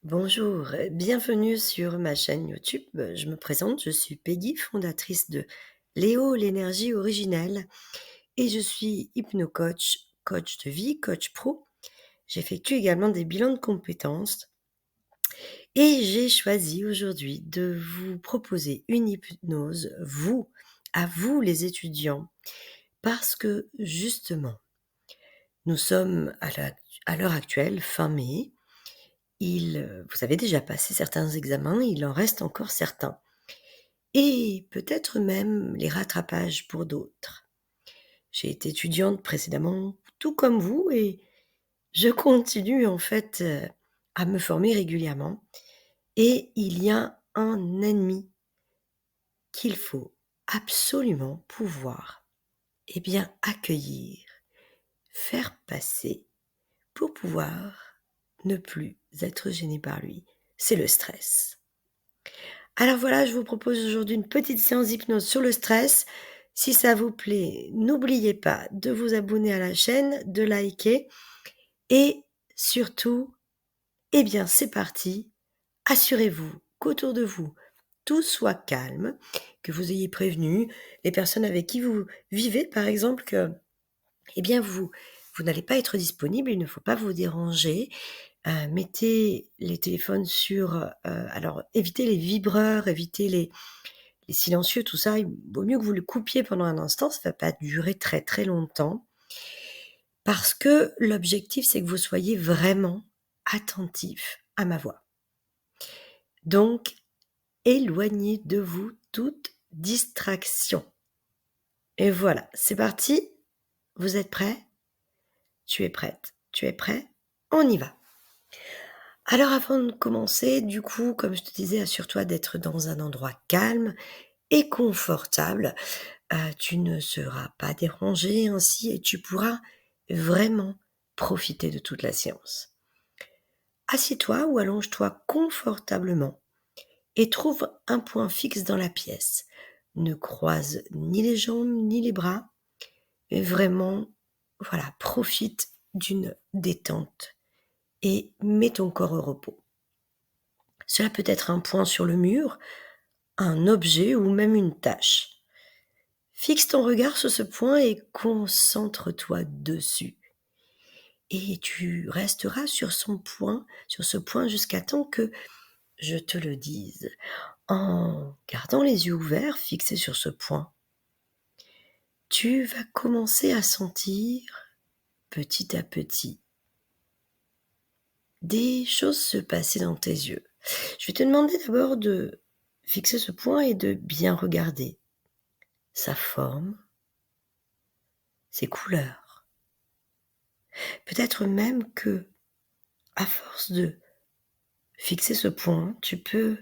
Bonjour, bienvenue sur ma chaîne YouTube. Je me présente, je suis Peggy, fondatrice de Léo, l'énergie originelle, et je suis hypnocoach, coach de vie, coach pro. J'effectue également des bilans de compétences et j'ai choisi aujourd'hui de vous proposer une hypnose, à vous les étudiants, parce que justement, nous sommes à l'heure actuelle, fin mai. Vous avez déjà passé certains examens, il en reste encore certains et peut-être même les rattrapages pour d'autres. J'ai été étudiante précédemment, tout comme vous, et je continue en fait, à me former régulièrement, et il y a un ennemi qu'il faut absolument pouvoir, accueillir, faire passer pour pouvoir ne plus être gêné par lui. C'est le stress. Alors voilà, je vous propose aujourd'hui une petite séance d'hypnose sur le stress. Si ça vous plaît, n'oubliez pas de vous abonner à la chaîne, de liker et surtout, c'est parti. Assurez-vous qu'autour de vous, tout soit calme, que vous ayez prévenu les personnes avec qui vous vivez, par exemple, que vous n'allez pas être disponible, il ne faut pas vous déranger. Mettez les téléphones sur, alors évitez les vibreurs, évitez les silencieux, tout ça. Il vaut mieux que vous le coupiez pendant un instant, ça ne va pas durer très, très longtemps. Parce que l'objectif, c'est que vous soyez vraiment attentif à ma voix. Donc, éloignez de vous toute distraction. Et voilà, c'est parti. Vous êtes prêts? Tu es prête? Tu es prêt? On y va. Alors avant de commencer, du coup, comme je te disais, assure-toi d'être dans un endroit calme et confortable. Tu ne seras pas dérangé ainsi et tu pourras vraiment profiter de toute la séance. Assieds-toi ou allonge-toi confortablement et trouve un point fixe dans la pièce. Ne croise ni les jambes ni les bras. Mais vraiment, voilà, profite d'une détente et mets ton corps au repos. Cela peut être un point sur le mur, un objet ou même une tâche. Fixe ton regard sur ce point et concentre-toi dessus. Et tu resteras sur ce point jusqu'à temps que je te le dise. En gardant les yeux ouverts, fixés sur ce point, tu vas commencer à sentir, petit à petit, des choses se passer dans tes yeux. Je vais te demander d'abord de fixer ce point et de bien regarder sa forme, ses couleurs. Peut-être même que, à force de fixer ce point, tu peux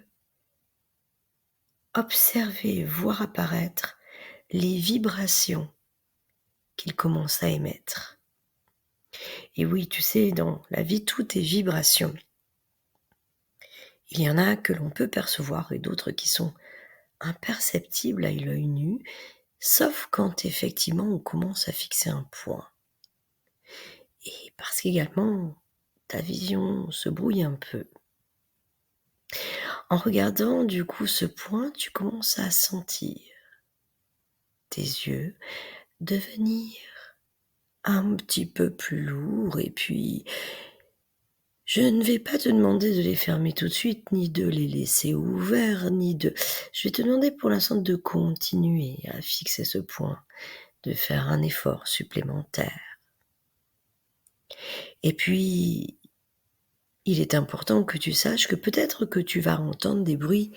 observer, voir apparaître les vibrations qu'il commence à émettre. Et oui, tu sais, dans la vie, tout est vibration. Il y en a que l'on peut percevoir et d'autres qui sont imperceptibles à l'œil nu, sauf quand effectivement on commence à fixer un point. Et parce qu'également, ta vision se brouille un peu. En regardant du coup ce point, tu commences à sentir tes yeux devenir un petit peu plus lourds et puis je ne vais pas te demander de les fermer tout de suite, ni de les laisser ouverts, je vais te demander pour l'instant de continuer à fixer ce point, de faire un effort supplémentaire. Et puis, il est important que tu saches que peut-être que tu vas entendre des bruits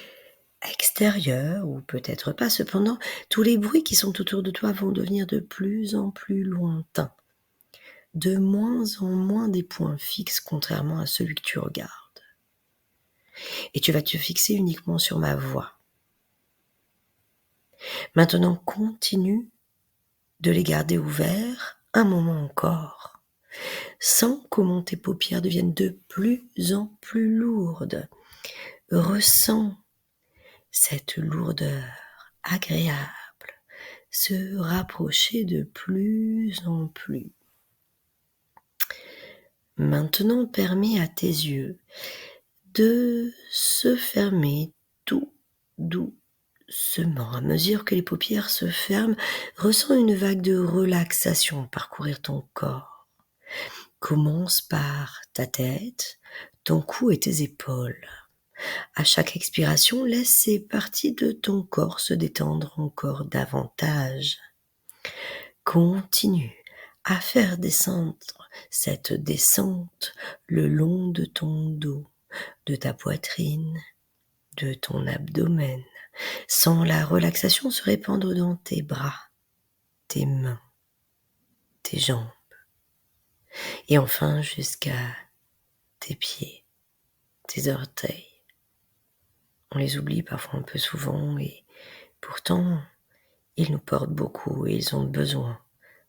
extérieurs ou peut-être pas. Cependant, tous les bruits qui sont autour de toi vont devenir de plus en plus lointains, de moins en moins des points fixes contrairement à celui que tu regardes. Et tu vas te fixer uniquement sur ma voix. Maintenant, continue de les garder ouverts un moment encore, sans comment tes paupières deviennent de plus en plus lourdes. Ressens cette lourdeur agréable se rapprocher de plus en plus. Maintenant, permets à tes yeux de se fermer tout doucement. À mesure que les paupières se ferment, ressens une vague de relaxation parcourir ton corps. Commence par ta tête, ton cou et tes épaules. À chaque expiration, laisse ces parties de ton corps se détendre encore davantage. Continue à faire descendre cette descente le long de ton dos, de ta poitrine, de ton abdomen. Sens la relaxation se répandre dans tes bras, tes mains, tes jambes et enfin jusqu'à tes pieds, tes orteils. On les oublie parfois un peu souvent et pourtant ils nous portent beaucoup et ils ont besoin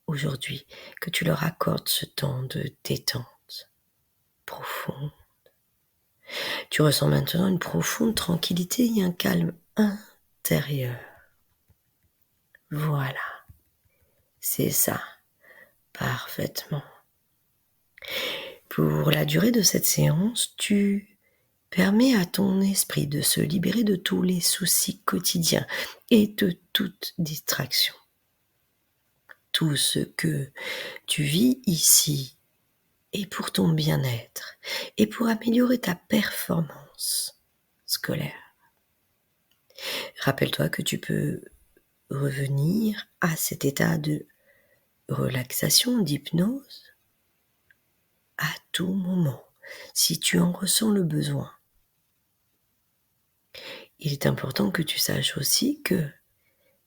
aujourd'hui que tu leur accordes ce temps de détente profonde. Tu ressens maintenant une profonde tranquillité et un calme intérieur. Voilà, c'est ça, parfaitement. Pour la durée de cette séance, tu permets à ton esprit de se libérer de tous les soucis quotidiens et de toute distraction. Tout ce que tu vis ici est pour ton bien-être et pour améliorer ta performance scolaire. Rappelle-toi que tu peux revenir à cet état de relaxation, d'hypnose, à tout moment, si tu en ressens le besoin. Il est important que tu saches aussi que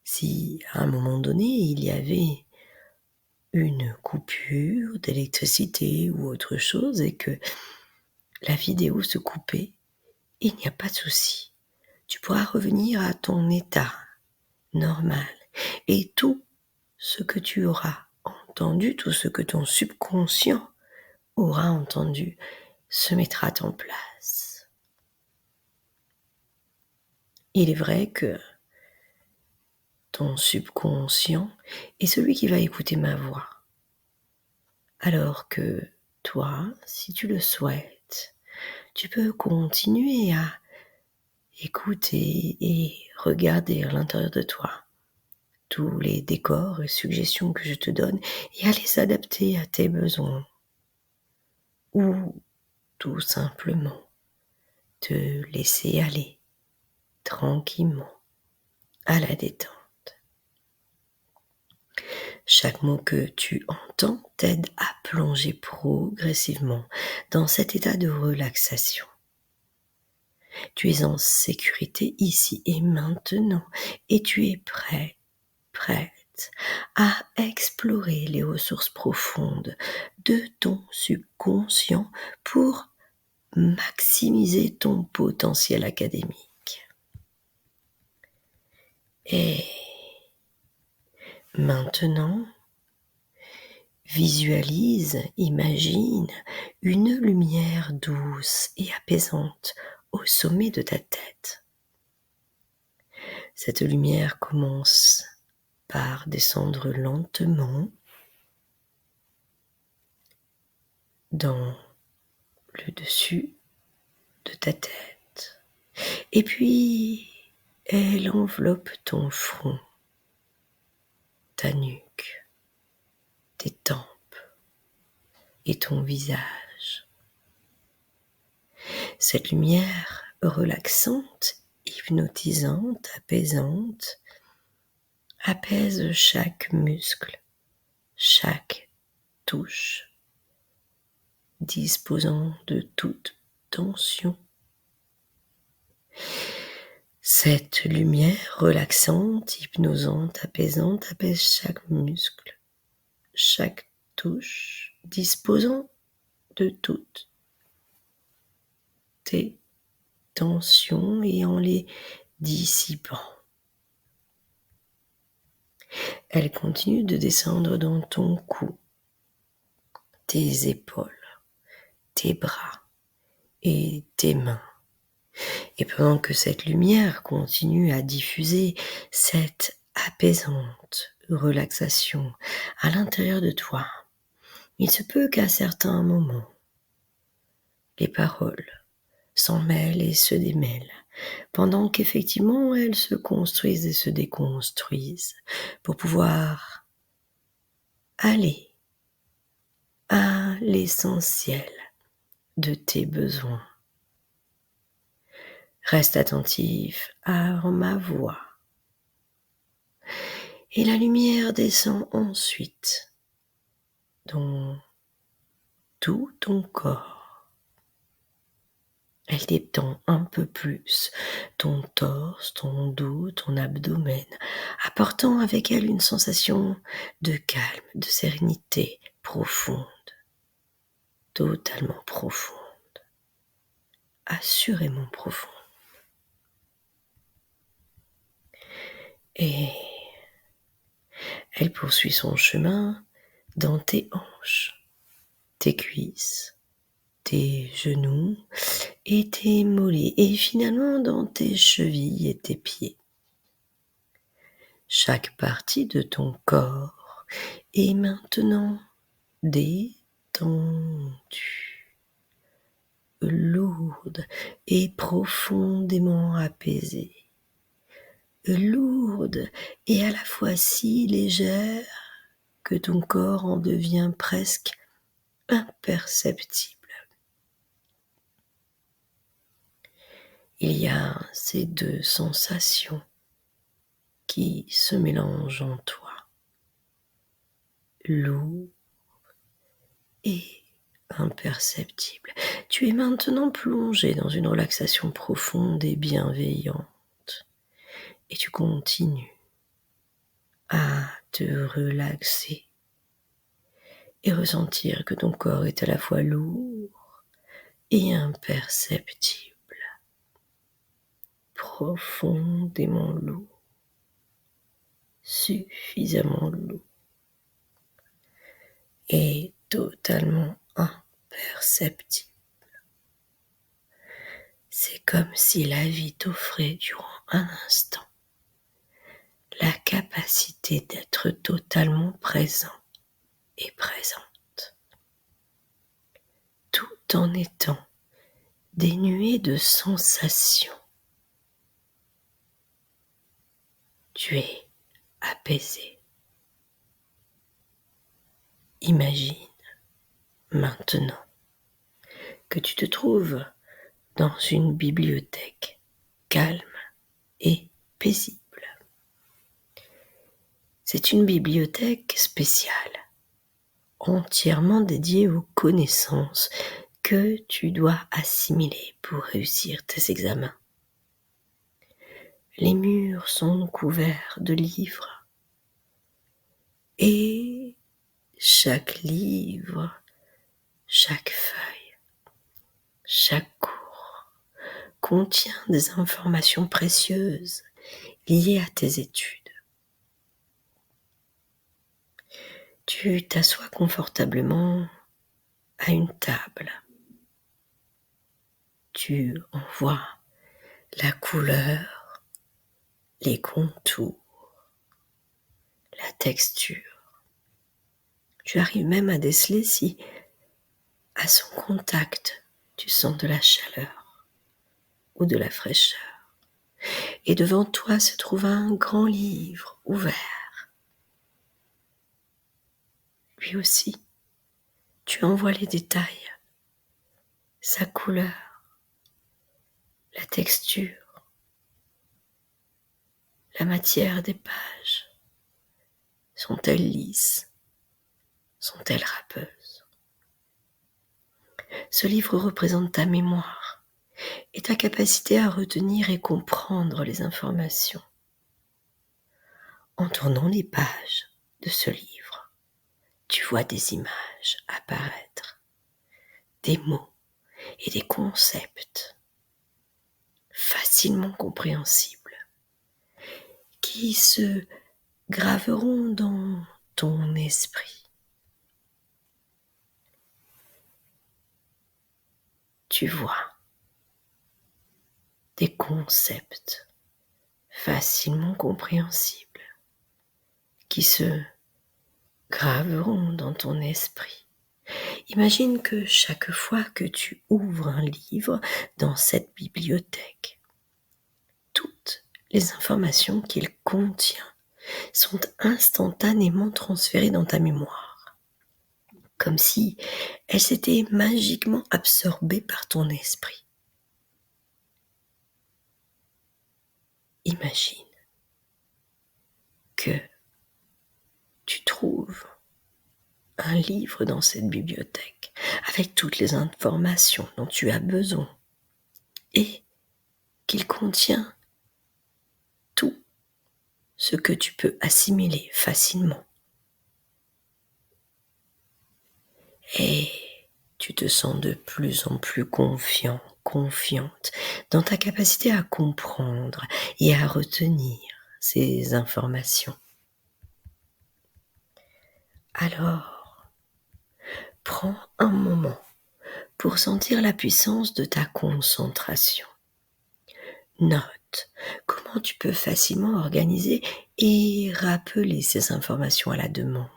si à un moment donné il y avait une coupure d'électricité ou autre chose et que la vidéo se coupait, il n'y a pas de souci. Tu pourras revenir à ton état normal et tout ce que tu auras entendu, tout ce que ton subconscient aura entendu se mettra en place. Il est vrai que ton subconscient est celui qui va écouter ma voix. Alors que toi, si tu le souhaites, tu peux continuer à écouter et regarder à l'intérieur de toi tous les décors et suggestions que je te donne et à les adapter à tes besoins. Ou tout simplement te laisser aller tranquillement à la détente. Chaque mot que tu entends t'aide à plonger progressivement dans cet état de relaxation. Tu es en sécurité ici et maintenant et tu es prête à explorer les ressources profondes de ton subconscient pour maximiser ton potentiel académique. Et maintenant, visualise, imagine une lumière douce et apaisante au sommet de ta tête. Cette lumière commence par descendre lentement dans le dessus de ta tête. Et puis, elle enveloppe ton front, ta nuque, tes tempes et ton visage. Cette lumière relaxante, hypnotisante, apaisante, apaise chaque muscle, chaque touche, disposant de toute tension. Cette lumière relaxante, hypnosante, apaisante apaise chaque muscle, chaque touche, disposant de toutes tes tensions et en les dissipant. Elle continue de descendre dans ton cou, tes épaules, tes bras et tes mains. Et pendant que cette lumière continue à diffuser cette apaisante relaxation à l'intérieur de toi, il se peut qu'à certains moments, les paroles s'en mêlent et se démêlent, pendant qu'effectivement elles se construisent et se déconstruisent pour pouvoir aller à l'essentiel de tes besoins. Reste attentif à ma voix. Et la lumière descend ensuite dans tout ton corps. Elle détend un peu plus ton torse, ton dos, ton abdomen, apportant avec elle une sensation de calme, de sérénité profonde, totalement profonde, assurément profonde. Et elle poursuit son chemin dans tes hanches, tes cuisses, tes genoux et tes mollets, et finalement dans tes chevilles et tes pieds. Chaque partie de ton corps est maintenant détendue, lourde et profondément apaisée. Lourde et à la fois si légère que ton corps en devient presque imperceptible. Il y a ces deux sensations qui se mélangent en toi. Lourd et imperceptible. Tu es maintenant plongé dans une relaxation profonde et bienveillante. Et tu continues à te relaxer et ressentir que ton corps est à la fois lourd et imperceptible. Profondément lourd. Suffisamment lourd. Et totalement imperceptible. C'est comme si la vie t'offrait durant un instant la capacité d'être totalement présent et présente, tout en étant dénué de sensations. Tu es apaisé. Imagine maintenant que tu te trouves dans une bibliothèque calme et paisible. C'est une bibliothèque spéciale, entièrement dédiée aux connaissances que tu dois assimiler pour réussir tes examens. Les murs sont couverts de livres et chaque livre, chaque feuille, chaque cours contient des informations précieuses liées à tes études. Tu t'assois confortablement à une table. Tu en vois la couleur, les contours, la texture. Tu arrives même à déceler si, à son contact, tu sens de la chaleur ou de la fraîcheur. Et devant toi se trouve un grand livre ouvert. Lui aussi, tu en vois les détails, sa couleur, la texture, la matière des pages. Sont-elles lisses? Sont-elles râpeuses? Ce livre représente ta mémoire et ta capacité à retenir et comprendre les informations. En tournant les pages de ce livre, tu vois des images apparaître, des mots et des concepts facilement compréhensibles qui se graveront dans ton esprit. Tu vois des concepts facilement compréhensibles qui se graveront dans ton esprit. Imagine que chaque fois que tu ouvres un livre dans cette bibliothèque, toutes les informations qu'il contient sont instantanément transférées dans ta mémoire, comme si elles s'étaient magiquement absorbées par ton esprit. Imagine que tu trouves un livre dans cette bibliothèque avec toutes les informations dont tu as besoin et qu'il contient tout ce que tu peux assimiler facilement. Et tu te sens de plus en plus confiant, confiante dans ta capacité à comprendre et à retenir ces informations. Alors, prends un moment pour sentir la puissance de ta concentration. Note comment tu peux facilement organiser et rappeler ces informations à la demande.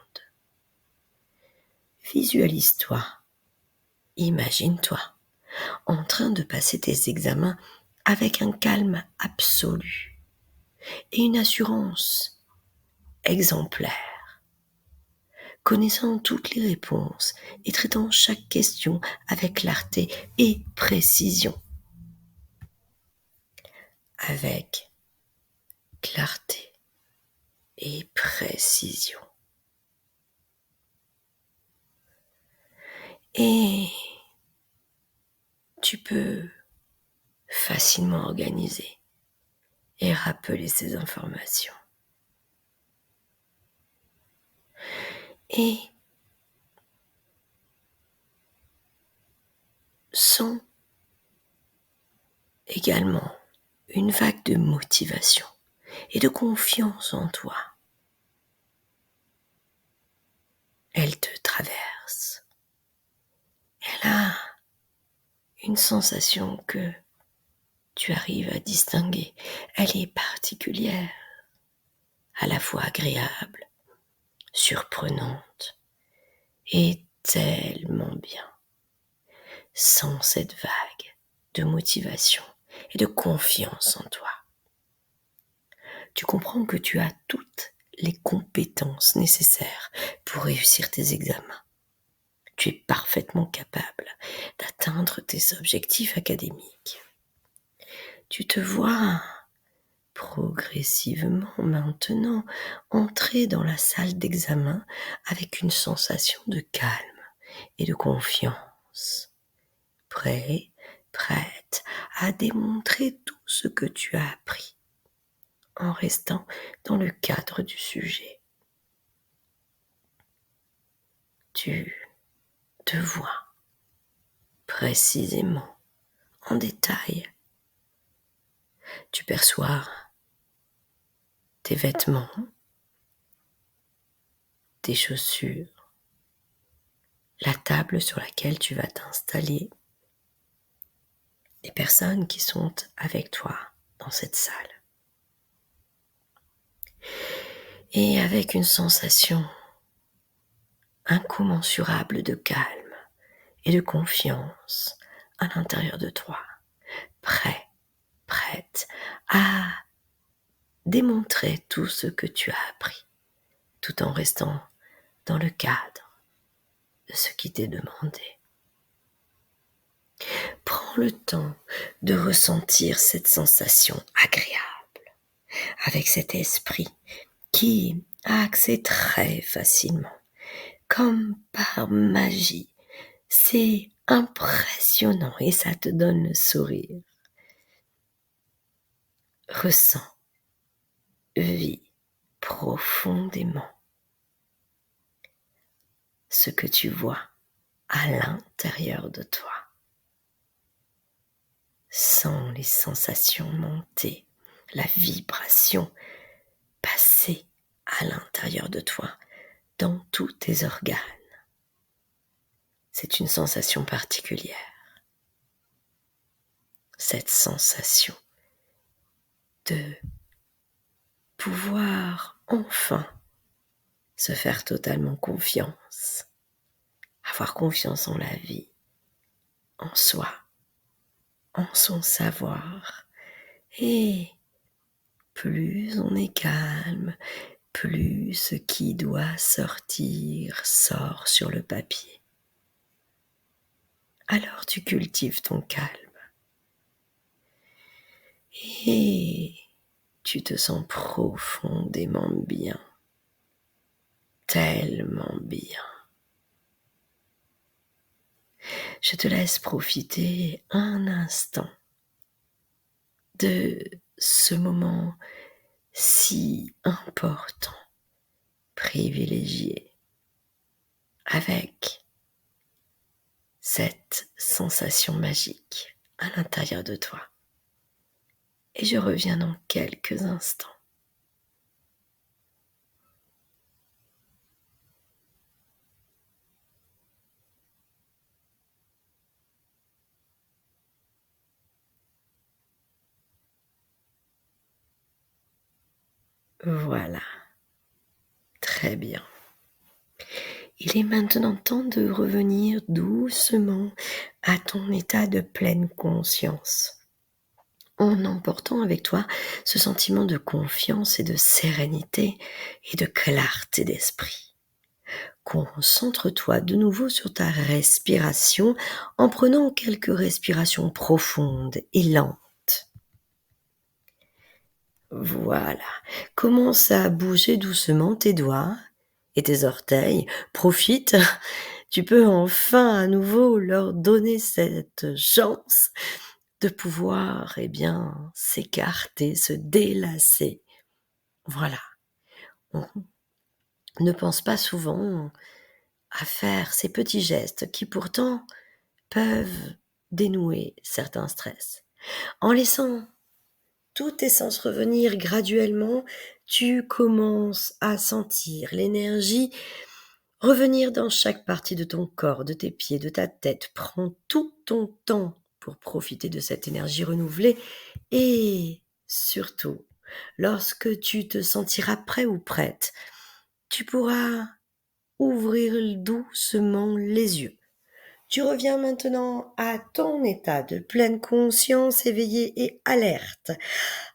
Visualise-toi, imagine-toi en train de passer tes examens avec un calme absolu et une assurance exemplaire, connaissant toutes les réponses et traitant chaque question avec clarté et précision. Avec clarté et précision. Et tu peux facilement organiser et rappeler ces informations. Et sens également une vague de motivation et de confiance en toi. Elle te traverse. Elle a une sensation que tu arrives à distinguer. Elle est particulière, à la fois agréable, surprenante et tellement bien. Sans cette vague de motivation et de confiance en toi, tu comprends que tu as toutes les compétences nécessaires pour réussir tes examens. Tu es parfaitement capable d'atteindre tes objectifs académiques. Tu te vois progressivement maintenant entrer dans la salle d'examen avec une sensation de calme et de confiance. Prêt, prête à démontrer tout ce que tu as appris en restant dans le cadre du sujet. Tu te vois précisément, en détail. Tu perçois tes vêtements, tes chaussures, la table sur laquelle tu vas t'installer, les personnes qui sont avec toi dans cette salle. Et avec une sensation incommensurable de calme et de confiance à l'intérieur de toi, prêt, prête à démontrer tout ce que tu as appris, tout en restant dans le cadre de ce qui t'est demandé. Prends le temps de ressentir cette sensation agréable, avec cet esprit qui a accès très facilement, comme par magie. C'est impressionnant et ça te donne le sourire. Ressens, vis profondément ce que tu vois à l'intérieur de toi. Sens les sensations monter, la vibration passer à l'intérieur de toi, dans tous tes organes. C'est une sensation particulière. Cette sensation de pouvoir enfin se faire totalement confiance avoir confiance en la vie, en soi, en son savoir. Et plus on est calme, plus ce qui doit sortir sort sur le papier. Alors tu cultives ton calme. Et tu te sens profondément bien, tellement bien. Je te laisse profiter un instant de ce moment si important, privilégié, avec cette sensation magique à l'intérieur de toi. Et je reviens dans quelques instants. Voilà, très bien. Il est maintenant temps de revenir doucement à ton état de pleine conscience, en emportant avec toi ce sentiment de confiance et de sérénité et de clarté d'esprit. Concentre-toi de nouveau sur ta respiration en prenant quelques respirations profondes et lentes. Voilà, commence à bouger doucement tes doigts et tes orteils. Profite, tu peux enfin à nouveau leur donner cette chance de pouvoir, s'écarter, se délasser. Voilà. On ne pense pas souvent à faire ces petits gestes qui pourtant peuvent dénouer certains stress. En laissant tous tes sens revenir graduellement, tu commences à sentir l'énergie revenir dans chaque partie de ton corps, de tes pieds, de ta tête. Prends tout ton temps pour profiter de cette énergie renouvelée et surtout, lorsque tu te sentiras prêt ou prête, tu pourras ouvrir doucement les yeux. Tu reviens maintenant à ton état de pleine conscience éveillée et alerte,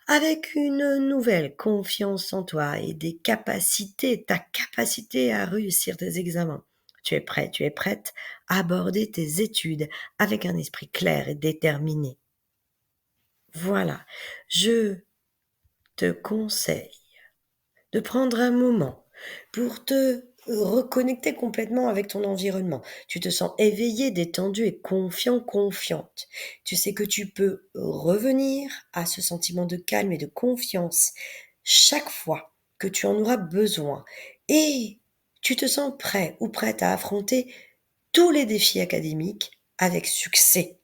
avec une nouvelle confiance en toi et des capacités, ta capacité à réussir tes examens. Tu es prêt, tu es prête à aborder tes études avec un esprit clair et déterminé. Voilà, je te conseille de prendre un moment pour te reconnecter complètement avec ton environnement. Tu te sens éveillé, détendu et confiant, confiante. Tu sais que tu peux revenir à ce sentiment de calme et de confiance chaque fois que tu en auras besoin. Et tu te sens prêt ou prête à affronter tous les défis académiques avec succès.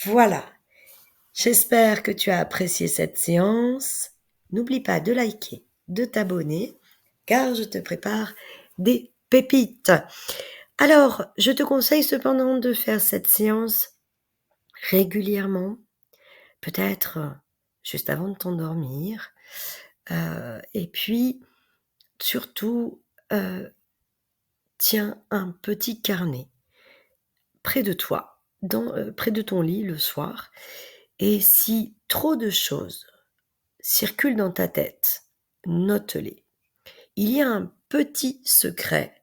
Voilà, j'espère que tu as apprécié cette séance. N'oublie pas de liker, de t'abonner, car je te prépare des pépites. Alors, je te conseille cependant de faire cette séance régulièrement, peut-être juste avant de t'endormir. Et puis, surtout, tiens un petit carnet près de toi, près de ton lit le soir. Et si trop de choses circulent dans ta tête, note-les. Il y a un petit secret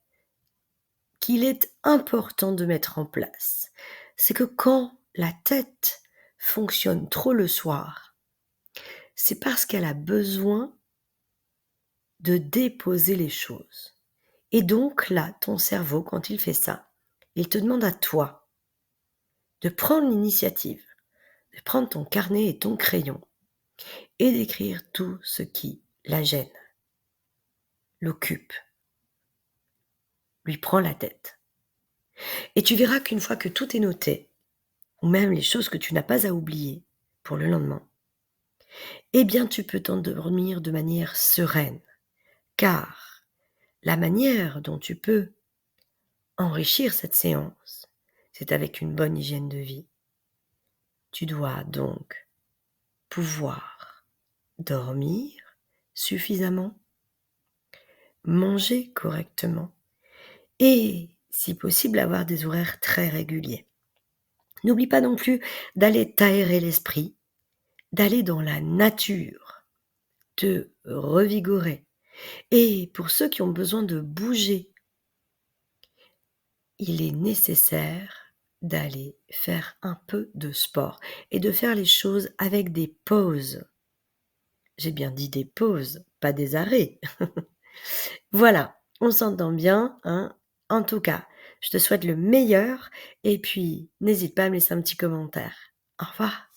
qu'il est important de mettre en place. C'est que quand la tête fonctionne trop le soir, c'est parce qu'elle a besoin de déposer les choses. Et donc là, ton cerveau, quand il fait ça, il te demande à toi de prendre l'initiative, de prendre ton carnet et ton crayon et d'écrire tout ce qui la gêne, l'occupe, lui prend la tête. Et tu verras qu'une fois que tout est noté, ou même les choses que tu n'as pas à oublier pour le lendemain, eh bien tu peux t'endormir de manière sereine, car la manière dont tu peux enrichir cette séance, c'est avec une bonne hygiène de vie. Tu dois donc pouvoir dormir suffisamment, manger correctement et Si possible, avoir des horaires très réguliers. N'oublie pas non plus d'aller t'aérer l'esprit, d'aller dans la nature, te revigorer. Et pour ceux qui ont besoin de bouger, il est nécessaire d'aller faire un peu de sport et de faire les choses avec des pauses. J'ai bien dit des pauses, pas des arrêts. Voilà, on s'entend bien, hein. En tout cas, je te souhaite le meilleur et puis n'hésite pas à me laisser un petit commentaire. Au revoir.